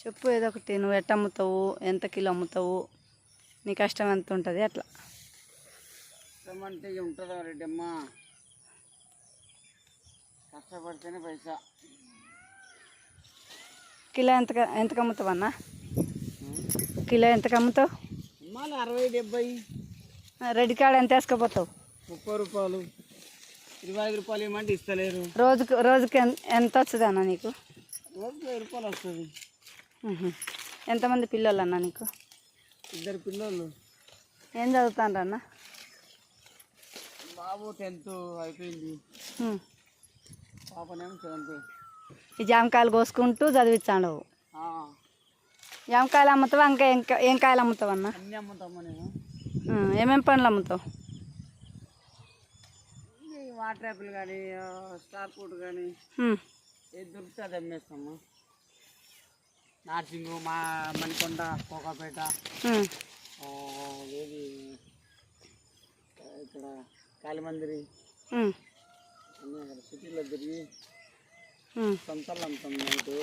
చెప్పు ఏదో ఒకటి, నువ్వు ఎట్ట అమ్ముతావు, ఎంత కిలో అమ్ముతావు, నీ కష్టం ఎంత ఉంటుంది అట్లా. అంటే ఉంటుందా రెడ్డమ్మ, కష్టపడితేనే పైసా. కిలో ఎంతకు అమ్ముతావు అన్న? కిలో ఎంతకు అమ్ముతావు? 60-70. రెడ్ కాడ ఎంత వేసుకుపోతావు? 30 రూపాయలు, 25 రూపాయలు ఇవ్వమంటే ఇస్తలేరు. రోజుకి ఎంత వస్తుంది అన్న నీకు? రోజుకి 1000 రూపాయలు వస్తుంది. ఎంతమంది పిల్లలు అన్న నీకు? 2 పిల్లలు. ఏం చదువుతాండ్రు అన్న? బాబు 10th అయిపోయింది, పాపనేమో 7th. ఈ జామకాయలు కోసుకుంటూ చదివించాడు. జామకాయలు అమ్ముతావా? ఇంకా ఏం కాయలు అమ్ముతావు అన్న? అన్నీ అమ్ముతామా నేను. ఏమేమి పండ్లు అమ్ముతావు? వాటర్ యాపిల్ కానీ, స్టార్ ఫ్రూట్ కానీ, ఏది దొరికితే అది అమ్మేస్తాము. నార్సింగు, మణికొండ, కోకాపేట, ఏది ఇక్కడ కాళీమందిరి అన్నీ అక్కడ సిటీలో తిరిగి సంతలు అమ్ముతాం నైటు.